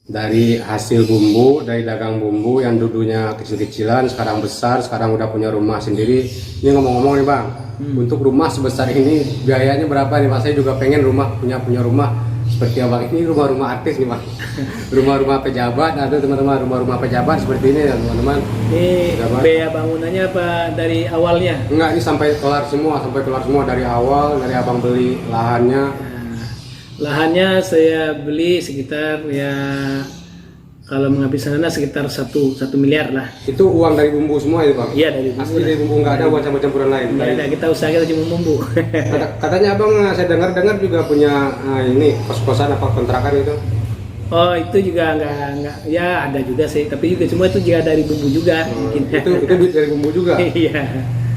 Dari hasil bumbu, dari dagang bumbu yang dulunya kecil-kecilan, sekarang besar, sekarang udah punya rumah sendiri. Ini ngomong-ngomong nih bang, untuk rumah sebesar ini biayanya berapa nih Pak? Saya juga pengen punya rumah seperti abang ini, rumah-rumah artis nih Pak. Rumah-rumah pejabat atau teman-teman rumah-rumah pejabat seperti ini ya teman-teman. Ini biaya bangunannya apa dari awalnya? Enggak, ini sampai kelar semua dari awal, dari abang beli lahannya. Lahannya saya beli sekitar ya kalau menghabiskan dana sekitar 1 miliar lah. Itu uang dari bumbu semua itu bang? Iya dari bumbu. Asli dari bumbu, nggak ada uang campur-campuran lain? Nggak ada, kita usaha kita cuma bumbu. Katanya abang, saya dengar juga punya ini kos-kosan apa kontrakan itu? Oh itu juga nggak ya ada juga sih, tapi juga semua itu juga dari bumbu juga. Itu duit dari bumbu juga? Iya.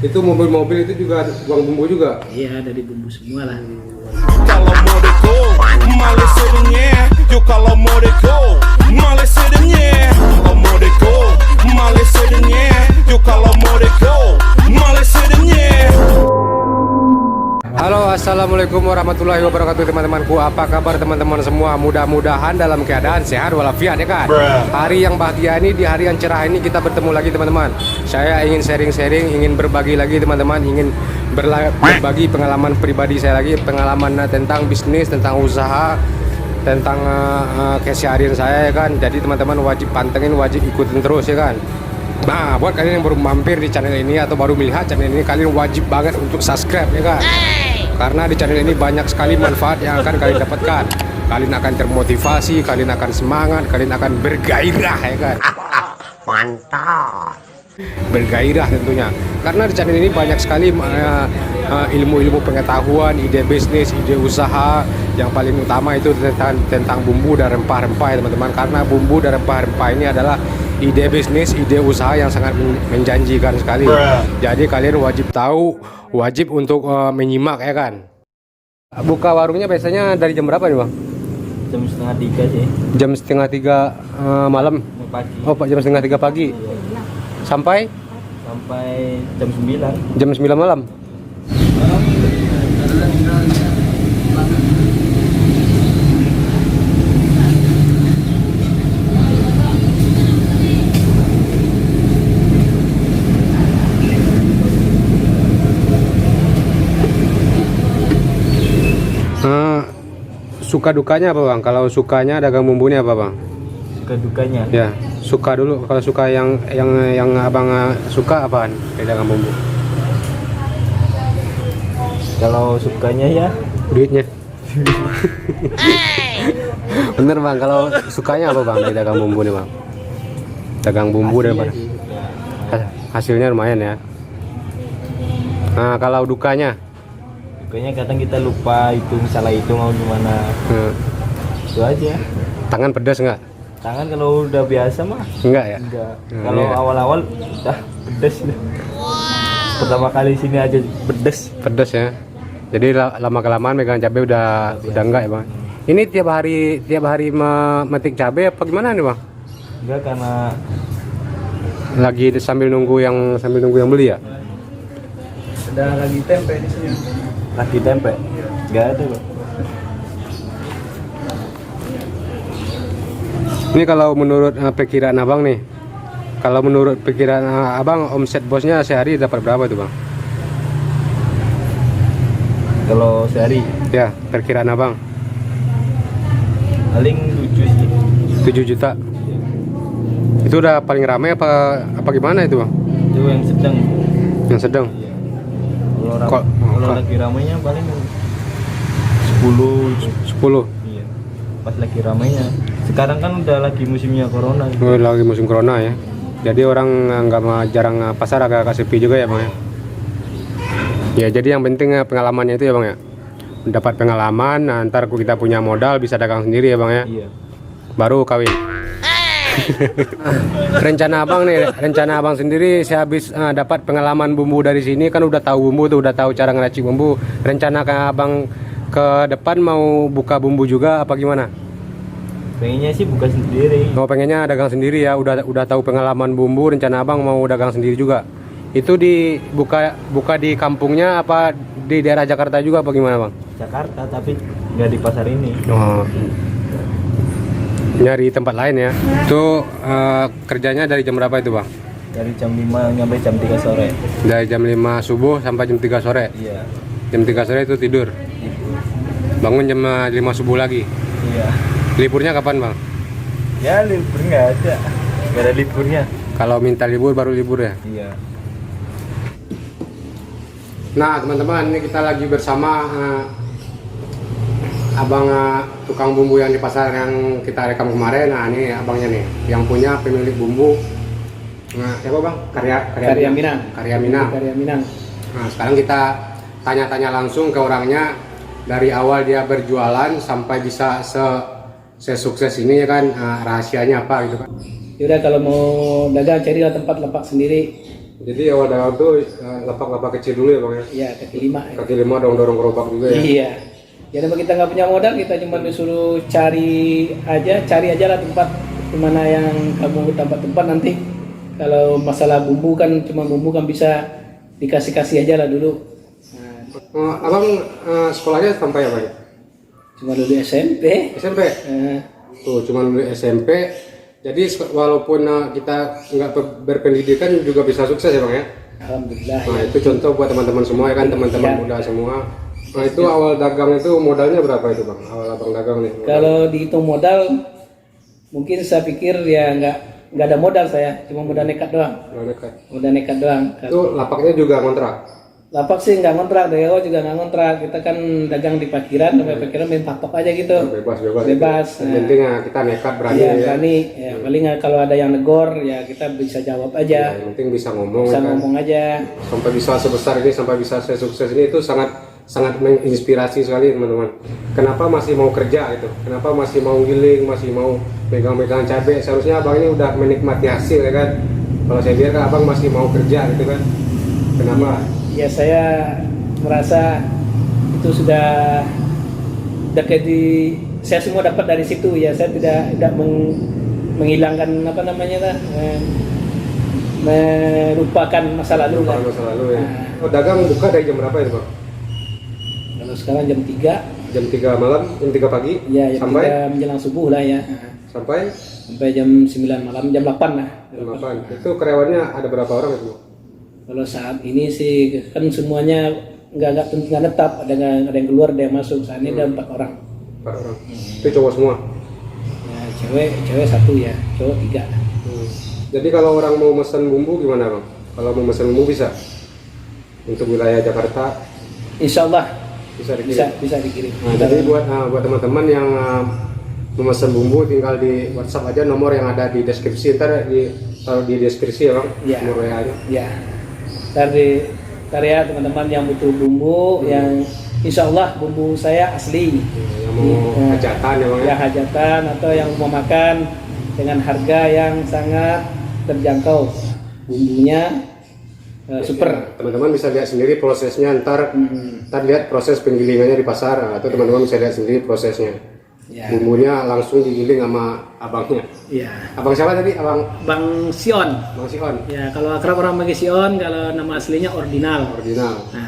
Itu mobil-mobil itu juga uang bumbu juga? Iya dari bumbu semua lah. Kalau mau deko, malah sedengnya. Yo kalau mau deko, malah sedengnya. Kalau mau deko, malah sedengnya. Yo kalau mau deko, malah sedengnya. Halo, assalamualaikum warahmatullahi wabarakatuh teman-temanku. Apa kabar teman-teman semua? Mudah-mudahan dalam keadaan sehat walafiat ya kan. Hari yang bahagia ini, di hari yang cerah ini kita bertemu lagi teman-teman. Saya ingin sharing-sharing, ingin berbagi lagi teman-teman, ingin berbagi pengalaman pribadi saya lagi, pengalaman tentang bisnis, tentang usaha, tentang keseharian saya ya kan. Jadi teman-teman wajib pantengin, wajib ikutin terus ya kan. Nah, buat kalian yang baru mampir di channel ini atau baru melihat channel ini, kalian wajib banget untuk subscribe ya kan. Karena di channel ini banyak sekali manfaat yang akan kalian dapatkan. Kalian akan termotivasi, kalian akan semangat, kalian akan bergairah ya kan. Mantap. Bergairah tentunya. Karena di channel ini banyak sekali ilmu-ilmu pengetahuan, ide bisnis, ide usaha. Yang paling utama itu tentang bumbu dan rempah-rempah ya teman-teman. Karena bumbu dan rempah-rempah ini adalah ide bisnis, ide usaha yang sangat menjanjikan sekali. Jadi kalian wajib tahu, wajib untuk menyimak ya kan. Buka warungnya biasanya dari jam berapa nih bang? Jam setengah 3 sih. Jam setengah 3 malam. Pagi. Oh pak, jam setengah 3 pagi. Sampai Jam 9. jam 9 malam. Suka dukanya apa bang? Kalau sukanya dagang bumbunya apa bang? Suka dukanya. Ya, suka dulu. Kalau suka yang abang suka apaan di dagang bumbu? Kalau sukanya ya Duitnya. Bener bang. Kalau sukanya apa bang di dagang bumbu nih bang? Dagang bumbu daripada hasilnya lumayan ya. Nah kalau dukanya? kadang kita lupa hitung, salah hitung mau gimana. Itu aja. Tangan pedas nggak? Tangan kalau udah biasa mah Enggak ya? enggak. Nah, Kalau iya. awal-awal udah pedes. Pertama kali sini aja pedes. Pedas ya. Jadi lama kelamaan megang cabai udah enggak ya bang. Ini tiap hari memetik cabai apa gimana nih bang? Enggak, karena Lagi sambil nunggu yang beli ya? Ada lagi tempe di sini. lagi tempe. Enggak ada, Bang. Ini kalau menurut perkiraan abang nih, kalau menurut perkiraan abang omset bosnya sehari dapat berapa tuh bang? Kalau sehari Ya perkiraan abang paling 7 sih. 7 juta. Itu udah paling ramai apa gimana itu bang? Itu yang sedang. Yang sedang? Kalau lagi ramainya paling 10. 10. Iya. Pas lagi ramainya. Sekarang kan udah lagi musimnya corona. Oh, lagi musim corona ya. Jadi orang jarang pasar agak sepi juga ya bang ya. Ya jadi yang penting pengalamannya itu ya bang ya. Dapat pengalaman, nah, ntar kita punya modal bisa dagang sendiri ya bang ya. Iya. Baru kawin. Rencana abang sendiri sehabis dapat pengalaman bumbu dari sini kan udah tahu bumbu tuh, udah tahu cara ngeracik bumbu. Rencana abang ke depan mau buka bumbu juga apa gimana? Pengennya sih buka sendiri. Oh pengennya dagang sendiri ya, udah tahu pengalaman bumbu, rencana abang mau dagang sendiri juga. Itu buka di kampungnya apa di daerah Jakarta juga apa gimana bang? Jakarta tapi nggak di pasar ini. Oh. Nyari tempat lain ya. Itu kerjanya dari jam berapa itu bang? Dari jam 5 sampai jam 3 sore. Dari jam 5 subuh sampai jam 3 sore. Iya. Jam 3 sore itu tidur. Bangun jam 5 subuh lagi. Iya. Liburnya kapan bang? Ya libur nggak ada. Nggak ada liburnya. Kalau minta libur baru libur ya. Iya. Nah teman-teman, ini kita lagi bersama abang tukang bumbu yang di pasar yang kita rekam kemarin. Nah ini abangnya nih, yang punya pemilik bumbu. Nah siapa bang? Karya Minang. Karya Minang. Karya Minang. Nah sekarang kita tanya-tanya langsung ke orangnya, dari awal dia berjualan sampai bisa sesukses ini ya kan, rahasianya apa gitu kan. Yaudah kalau mau dagang carilah tempat lapak sendiri. Jadi awal dagang tuh lapak-lapak kecil dulu ya bang ya? Iya, kaki lima. Kaki lima dorong-dorong gerobak juga ya? Iya. Jadi kalau kita nggak punya modal, kita cuma disuruh cari aja lah tempat dimana yang kamu tempat nanti. Kalau masalah bumbu kan cuma bumbu kan bisa dikasih aja lah dulu. Nah, Abang sekolahnya sampai apa ya? cuma dulu SMP. SMP? Tuh cuma dulu SMP. Jadi walaupun kita nggak berpendidikan juga bisa sukses ya bang ya? Alhamdulillah. Nah Ya. itu contoh buat teman-teman semua ya kan, teman-teman Ya. muda semua. Nah itu awal dagang itu modalnya berapa itu bang? Awal abang dagang nih? Kalau dihitung modal, mungkin saya pikir ya nggak ada modal saya, cuma modal nekat doang. Modal dekat. Modal nekat doang. Itu lapaknya juga kontrak? Lapak sih nggak ngontrak, DO juga nggak ngontrak. Kita kan dagang di parkiran, sampai parkiran main patok aja gitu. Bebas. Bebas. Yang penting kita nekat berani Iya, ya. berani. Ya, paling kalau ada yang negor, ya kita bisa jawab Ya, aja. yang penting bisa ngomong Bisa ya kan. ngomong aja. Sampai bisa sebesar ini, sampai bisa sukses ini itu sangat menginspirasi sekali teman-teman. Kenapa masih mau kerja itu? Kenapa masih mau giling, masih mau megang-megang cabai? Seharusnya abang ini udah menikmati hasil ya kan. Kalau saya lihat kan abang masih mau kerja gitu kan. Kenapa? Ya saya merasa itu sudah kayak saya semua dapat dari situ ya. Saya tidak menghilangkan apa namanya lah, merupakan masa lalu lah. Masa lalu ya. Oh, dagang buka dari jam berapa itu bang? Kalau sekarang jam 3, Jam 3 malam, jam 3 pagi? ya jam Sampai? 3 menjelang subuh lah ya. Sampai? Sampai jam 9 malam, jam 8 lah. Jam 8. Itu karyawannya ada berapa orang itu? Kalau saat ini sih kan semuanya nggak netap, ada yang keluar, ada yang masuk. Saat ini ada 4 orang. 4 orang. Itu cowok semua? Ya, cewek 1 ya, cowok 3. Jadi kalau orang mau pesan bumbu gimana bang? Kalau mau pesan bumbu bisa? Untuk wilayah Jakarta Insya Allah bisa dikirim? bisa dikirim. Nah, jadi buat teman-teman yang memesan bumbu tinggal di WhatsApp aja, nomor yang ada di deskripsi, ntar taruh di deskripsi ya bang, Ya. nomor WA-nya. Ya, dari karya teman-teman yang butuh bumbu, yang insya Allah bumbu saya asli. Yang mau hajatan ya bang ya? Ya hajatan atau yang mau makan dengan harga yang sangat terjangkau. Bumbunya super. Teman-teman bisa lihat sendiri prosesnya, ntar lihat proses penggilingannya di pasar, atau teman-teman bisa lihat sendiri prosesnya. Ya. Bumbunya langsung digiling sama abangnya. Ya. Abang siapa tadi? Abang Bang Sion. Bang Sion. Ya, kalau akrab orang panggil Sion, kalau nama aslinya Ordinal. Original. Nah,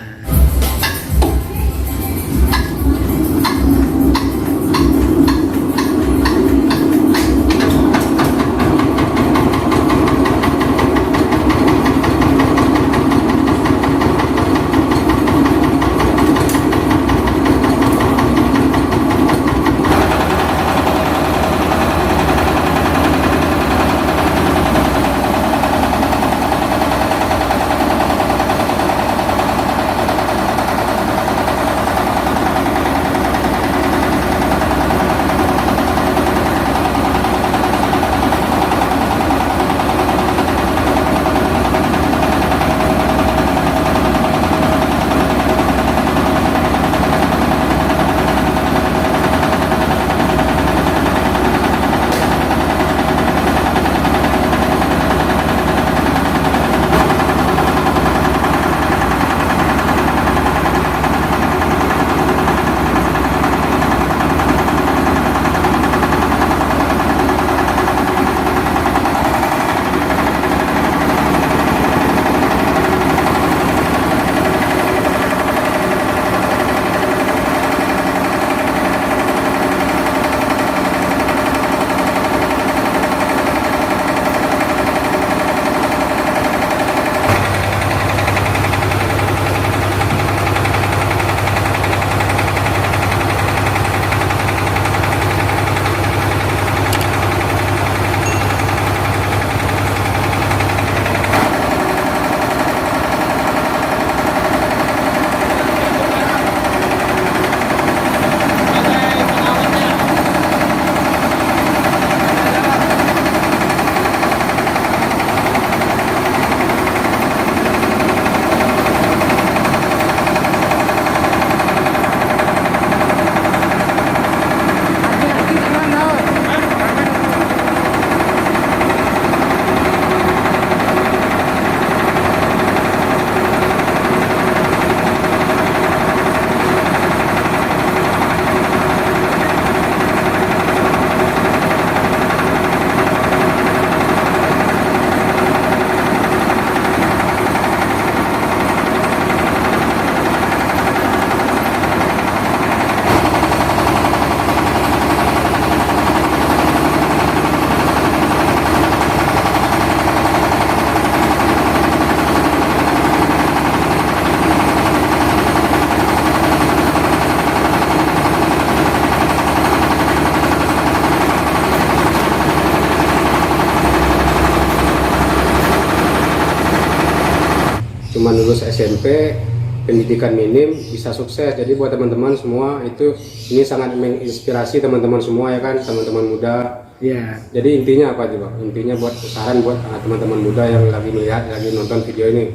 cuma lulus SMP, pendidikan minim bisa sukses. Jadi buat teman-teman semua itu ini sangat menginspirasi teman-teman semua ya kan, teman-teman muda. Ya, Jadi intinya apa sih Bang? Intinya buat saran buat teman-teman muda yang lagi melihat, lagi nonton video ini.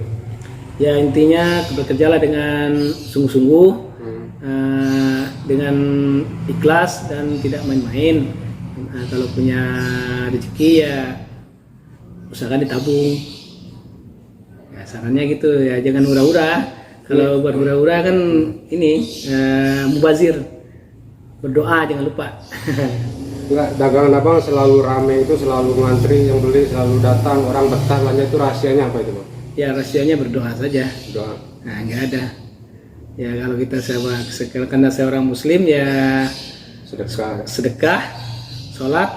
ya intinya bekerjalah dengan sungguh-sungguh, dengan ikhlas dan tidak main-main. Kalau punya rezeki ya usahakan ditabung. Ya, sarannya gitu ya, jangan hura-hura. Kalau buat hura-hura kan ini mubazir. Berdoa jangan lupa. Enggak, dagangan abang selalu rame itu, selalu ngantri, yang beli selalu datang, orang betah belanja, itu rahasianya apa itu Bang? Ya rahasianya berdoa saja. Doa. Nah nggak ada. Ya kalau kita karena saya orang Muslim ya Sedekah. sedekah, sholat.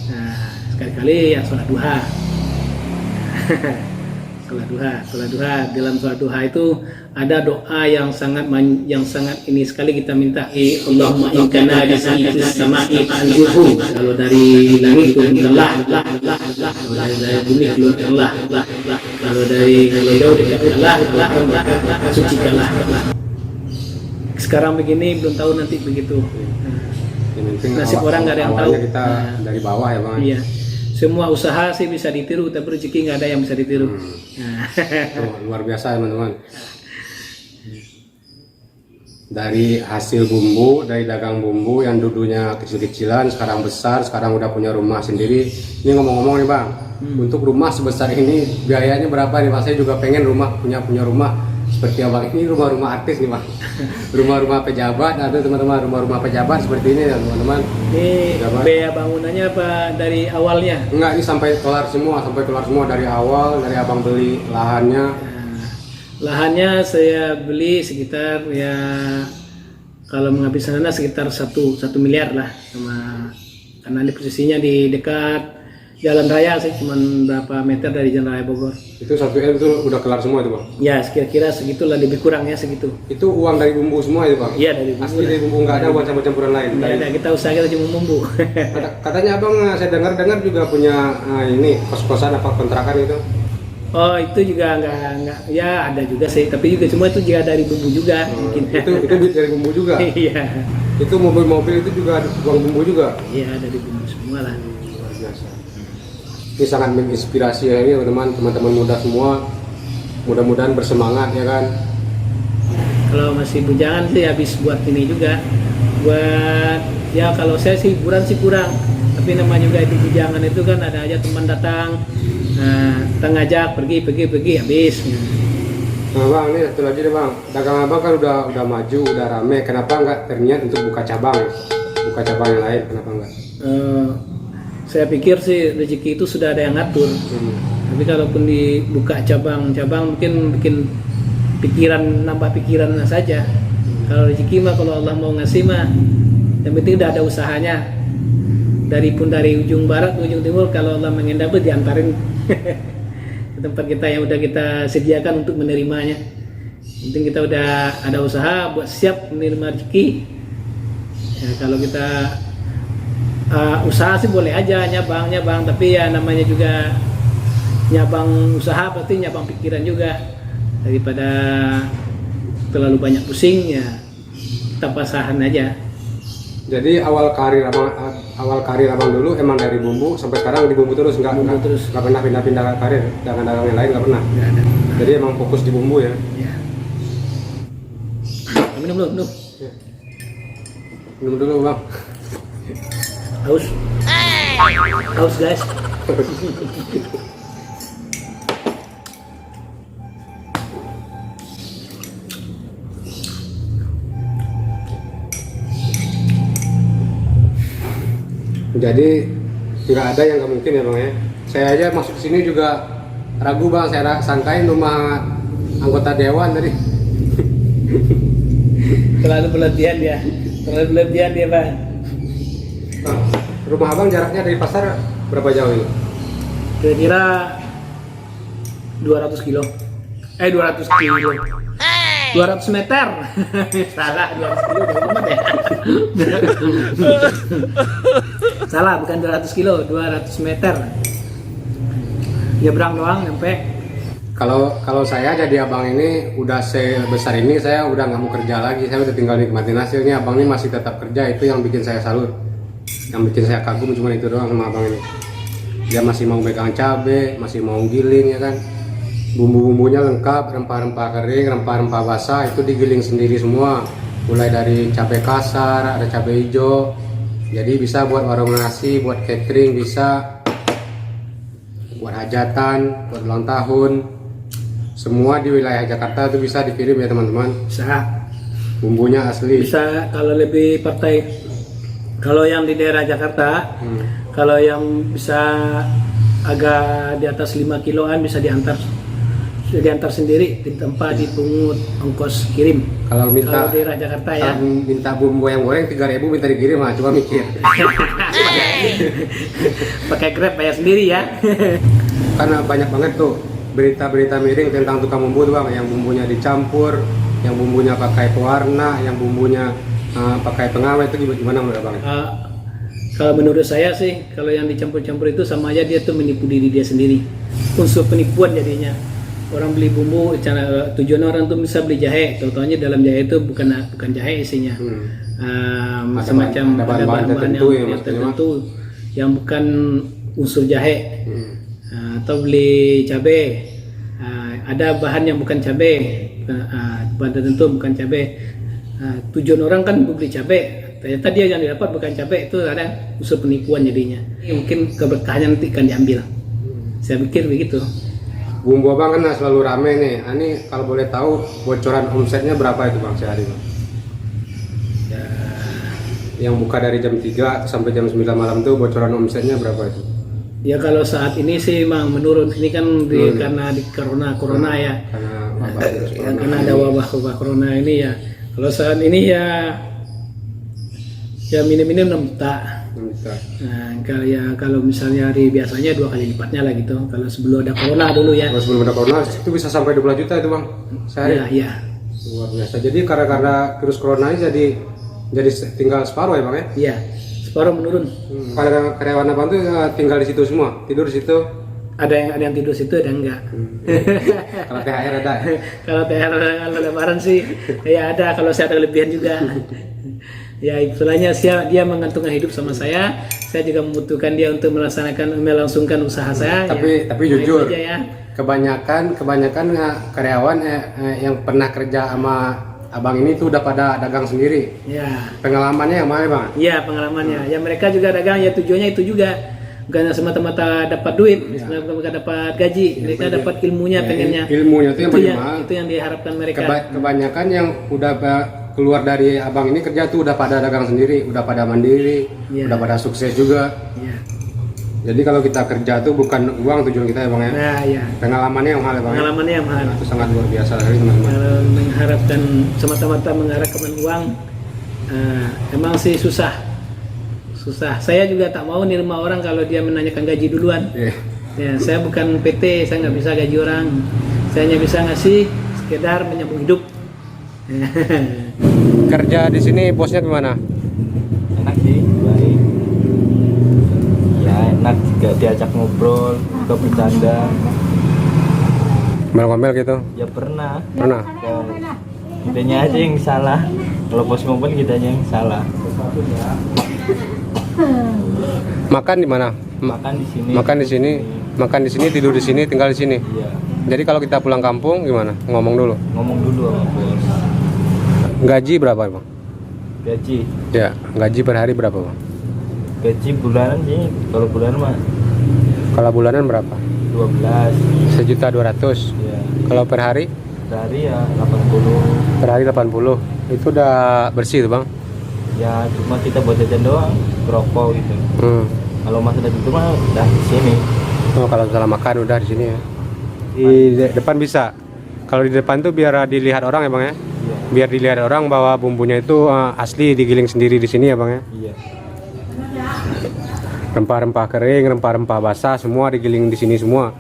Nah sekali-kali ya sholat duha. Sholat duha. Dalam sholat duha itu ada doa yang sangat ini sekali kita minta. Allahumma in kana rizqis sama'i fa'anzurhu. Kalau dari langit turunkanlah, kalau dari bumi keluarkanlah, kalau dari jauh dekatkanlah, sucikanlah. Sekarang begini belum tahu nanti begitu. Yang penting Nasib orang nggak ada yang tahu. awalnya kita dari bawah ya Bang. Iya. Semua usaha sih bisa ditiru, tapi rezeki nggak ada yang bisa ditiru. Nah. Tuh, luar biasa teman-teman. Dari hasil bumbu, dari dagang bumbu yang dulunya kecil-kecilan, sekarang besar, sekarang udah punya rumah sendiri. Ini ngomong-ngomong nih Bang, untuk rumah sebesar ini biayanya berapa nih Bang? Saya juga pengen punya rumah seperti Abang ini, rumah-rumah artis nih Bang. Rumah-rumah pejabat, ada teman-teman rumah-rumah pejabat seperti ini ya teman-teman. Ini Pejabat. biaya bangunannya apa dari awalnya? Enggak, ini sampai kelar semua dari awal, dari Abang beli lahannya. Lahannya saya beli sekitar ya kalau menghabiskan dana sekitar 1 miliar lah, karena ini posisinya di dekat jalan raya sih, cuma berapa meter dari jalan raya Bogor. Itu 1 M itu udah kelar semua itu Bang? Ya kira-kira segitulah, lebih kurangnya segitu. Itu uang dari bumbu semua itu Bang? Iya dari bumbu. Asli dari bumbu, nggak ada uang campur-campuran lain? Nggak ada, kita usaha kita cuma bumbu. Katanya Abang, saya dengar juga punya ini kos-kosan apa kontrakan itu? Oh itu juga nggak ya ada juga sih, tapi juga semua itu juga dari bumbu juga mungkin. Itu duit dari bumbu juga? Iya. Itu mobil-mobil itu juga uang bumbu juga? Iya dari bumbu semua lah. Luar biasa. Ini sangat menginspirasi ya ini teman-teman muda semua. Mudah-mudahan bersemangat ya kan. Kalau masih bujangan sih habis buat ini juga, buat ya kalau saya sih hiburan sih kurang, tapi namanya juga itu bujangan itu kan ada aja teman datang, kita ngajak pergi habis. Nah Bang, ini satu lagi deh Bang, dagang Abang kan udah maju, udah rame, kenapa nggak terniat untuk buka cabang yang lain, kenapa nggak? Saya pikir sih rezeki itu sudah ada yang ngatur, tapi kalaupun dibuka cabang-cabang mungkin bikin nambah pikiran saja. Kalau rezeki mah kalau Allah mau ngasih mah, yang penting udah ada usahanya. Dari ujung barat ke ujung timur, kalau Allah mengendap diantarin ke tempat kita yang udah kita sediakan untuk menerimanya. Penting kita udah ada usaha buat siap menerima rezeki. Ya, kalau kita usaha sih boleh aja nyabang, tapi ya namanya juga nyabang usaha pasti nyabang pikiran juga. Daripada terlalu banyak pusing ya tanpa usahaan aja. Jadi awal karir abang dulu emang dari bumbu sampai sekarang di bumbu terus nggak pernah pindah karir dagang yang lain nggak pernah. Nggak ada. Jadi emang fokus di bumbu ya. Ya. Minum dulu. Minum dulu Bang. Haus guys. Jadi tidak ada yang nggak mungkin ya Bang ya. Saya aja masuk sini juga ragu Bang, saya sangkain rumah anggota dewan tadi. Terlalu berlebihan dia Bang. Bang, rumah Abang jaraknya dari pasar berapa jauh ini? Kira-kira 200 kilo. 200 kilo. 200 meter. Salah, 200 kilo dari rumah ya. Salah, bukan 200 kilo, 200 meter. Nyebrang doang nyampe. Kalau saya jadi abang ini udah sebesar ini, saya udah nggak mau kerja lagi, saya udah tinggal nikmatin hasilnya. Abang ini masih tetap kerja, itu yang bikin saya salut, yang bikin saya kagum cuma itu doang sama abang ini. Dia masih mau pegang cabe, masih mau giling ya kan, bumbu-bumbunya lengkap, rempah-rempah kering, rempah-rempah basah itu digiling sendiri semua, mulai dari cabai kasar, ada cabai hijau, jadi bisa buat warung nasi, buat catering bisa, buat hajatan, buat ulang tahun. Semua di wilayah Jakarta itu bisa dikirim ya teman-teman. Bisa. Bumbunya asli. Bisa kalau lebih partai. Kalau yang di daerah Jakarta, kalau yang bisa agak di atas 5 kiloan bisa diantar sendiri, tanpa dipungut ongkos kirim. Kalau minta daerah Jakarta ya. kalau minta bumbu yang goreng 3.000 minta dikirim mah, coba mikir. Pakai Grab bayar sendiri ya. Karena banyak banget tuh berita-berita miring tentang tukang bumbu tuh bang, yang bumbunya dicampur, yang bumbunya pakai pewarna, yang bumbunya pakai pengawet, itu gimana menurut bang? Kalau menurut saya sih, kalau yang dicampur-campur itu sama aja dia tuh menipu diri dia sendiri. Unsur penipuan jadinya. Orang beli bumbu, tujuan orang tuh bisa beli jahe, tahu-tahunya dalam jahe itu bukan jahe isinya. Semacam ada bahan-bahan yang tertentu yang bukan unsur jahe. Atau beli cabai, ada bahan yang bukan cabai, bahan tertentu bukan cabai. Tujuan orang kan beli cabai, ternyata dia yang didapat bukan cabai, itu ada unsur penipuan jadinya. Mungkin keberkahannya nanti akan diambil. Saya pikir begitu. Bumbu abang kan selalu rame nih. Ini kalau boleh tahu bocoran omsetnya berapa itu bang sehari bang? Ya, Yang buka dari jam 3 sampai jam 9 malam tuh bocoran omsetnya berapa itu? ya kalau saat ini sih memang menurun. Ini kan karena di corona ya. Karena wabah virus corona. Karena ada wabah corona ini ya. Kalau saat ini ya minim-minim 6 juta. Nah, kalau misalnya hari biasanya 2 kali lipatnya lah gitu. Kalau sebelum ada corona dulu ya. Kalau sebelum ada corona itu bisa sampai 12 juta itu bang sehari. Iya. Luar biasa. Jadi karena virus corona ini jadi tinggal separuh ya bang ya? Iya, separuh menurun. Karyawan abang tuh tinggal di situ semua, tidur di situ. Ada yang tidur situ, ada enggak. Kalau THR ada. Kalau THR kalau lebaran sih ya ada, kalau saya ada kelebihan juga. Ya istilahnya dia menggantungkan hidup sama saya juga membutuhkan dia untuk melangsungkan usaha saya. Tapi ya, jujur, aja ya. kebanyakan karyawan yang pernah kerja sama abang ini tuh udah pada dagang sendiri. Ya. Pengalamannya yang mana bang? Iya pengalamannya. Ya mereka juga dagang ya, tujuannya itu juga. Bukan semata-mata dapat duit, semata-mata dapat gaji. Mereka dapat ilmunya, pengennya. Ilmunya itu yang paling mahal. Itu yang diharapkan mereka. Kebanyakan yang udah keluar dari abang ini kerja tuh udah pada dagang sendiri, udah pada mandiri, udah pada sukses juga. Ya. Jadi kalau kita kerja tuh bukan uang tujuan kita ya bang ya. Nah, ya. Pengalamannya yang mahal ya bang. Pengalamannya yang mahal. Itu sangat luar biasa sekali teman-teman. Kalau mengharapkan semata-mata mengharapkan uang, emang sih susah. Saya juga tak mau nerima orang kalau dia menanyakan gaji duluan. Ya, saya bukan PT, saya nggak bisa gaji orang. Saya hanya bisa ngasih sekedar menyambung hidup. Kerja di sini bosnya gimana? Enak sih, baik. Ya enak juga diajak ngobrol, juga bercanda. Ngomel-ngomel gitu? Ya pernah. Pernah? Ya, kitanya aja yang salah. Kalau bos ngomel kitanya yang salah. Makan di mana? Makan di sini. Makan di sini, tidur di sini, tinggal di sini. Iya. Jadi kalau kita pulang kampung gimana? Ngomong dulu. Ngomong dulu sama bos. Gaji berapa bang? Gaji. Ya, gaji per hari berapa bang? Gaji bulanan sih. Kalau bulanan mah Kalau bulanan berapa? 12. 1.200.000. Ya. Kalau per hari? Dari ya 80. Per hari 80. Itu udah bersih tuh bang? Ya cuma kita buat jajan doang, rokok gitu. Kalau masalah itu mah udah di sini. Oh, kalau salah makan udah di sini ya. Di depan bisa. Kalau di depan tuh biar dilihat orang ya bang ya. Iya. Biar dilihat orang bahwa bumbunya itu asli digiling sendiri di sini ya bang ya. Iya. Rempah-rempah kering, rempah-rempah basah semua digiling di sini semua.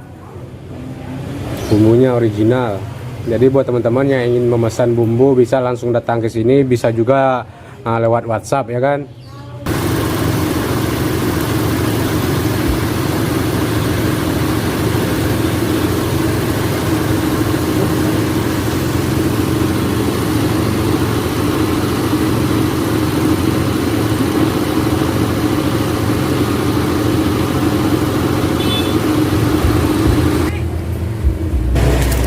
Bumbunya original. Jadi buat teman-teman yang ingin memesan bumbu bisa langsung datang ke sini, bisa juga lewat WhatsApp ya kan.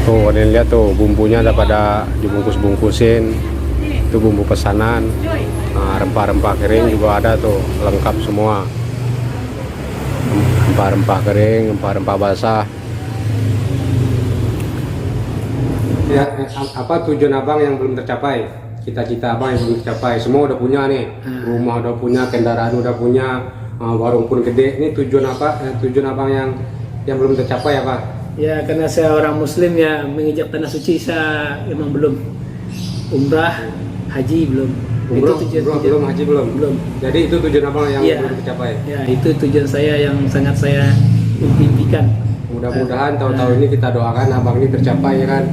Tuh kalian lihat tuh bumbunya ada pada dibungkus-bungkusin. Itu bumbu pesanan. Nah, rempah-rempah kering juga ada tuh, lengkap semua. Rempah-rempah kering, rempah-rempah basah. Ya, apa tujuan abang yang belum tercapai? Cita-cita abang yang belum tercapai. Semua udah punya nih, rumah udah punya, kendaraan udah punya, warung pun gede. Ini tujuan apa? Tujuan abang yang belum tercapai apa? Ya karena saya orang Muslim ya, menginjak tanah suci saya emang belum. Umrah, haji belum. Belum, Itu tujuan, belum haji belum. Belum. Jadi itu tujuan abang yang Iya. belum tercapai. Ya itu tujuan saya yang sangat saya impikan. Mudah-mudahan tahun-tahun ini kita doakan abang ini tercapai ya kan.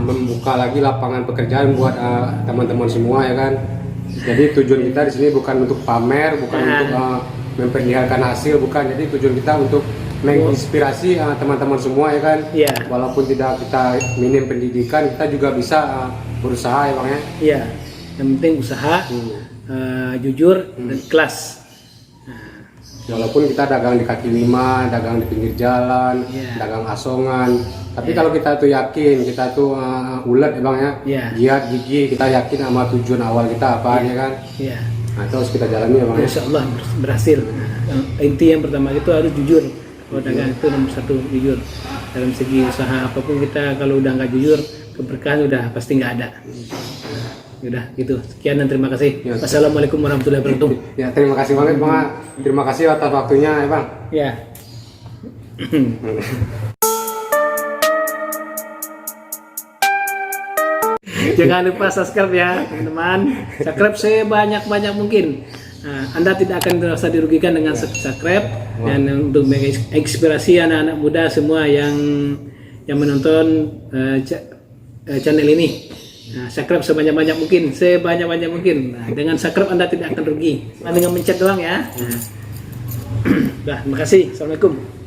Membuka lagi lapangan pekerjaan buat teman-teman semua ya kan. Jadi tujuan kita di sini bukan untuk pamer, bukan untuk memperlihatkan hasil, bukan. Jadi tujuan kita untuk menginspirasi teman-teman semua ya kan. Iya. Walaupun tidak kita minim pendidikan, kita juga bisa berusaha ya bang ya. Iya. Yang penting usaha, jujur dan ikhlas. Walaupun kita dagang di kaki lima, dagang di pinggir jalan, Iya. dagang asongan, tapi kalau kita tuh yakin, kita tuh ulet ya bang ya, Iya. giat, gigih, kita yakin sama tujuan awal kita apa ya kan, Iya. nah itu harus kita jalani ya bang ya. Insya Allah berhasil. Inti yang pertama itu harus jujur. Kalau dagang itu nomor satu jujur. Dalam segi usaha apapun kita kalau udah nggak jujur, keberkahan udah pasti nggak ada. Udah gitu. Sekian dan terima kasih. Ya. Wassalamualaikum warahmatullahi wabarakatuh. Ya terima kasih banget bang, terima kasih atas waktunya ya bang. Ya. Jangan lupa subscribe ya teman-teman. Subscribe sebanyak-banyak mungkin. Nah, Anda tidak akan merasa dirugikan dengan subscribe dan untuk menginspirasi anak-anak muda semua yang menonton channel ini. Nah, subscribe sebanyak-banyak mungkin, sebanyak-banyak mungkin. Nah, dengan subscribe Anda tidak akan rugi. Dengan mencet doang ya. Nah, terima kasih. Assalamualaikum.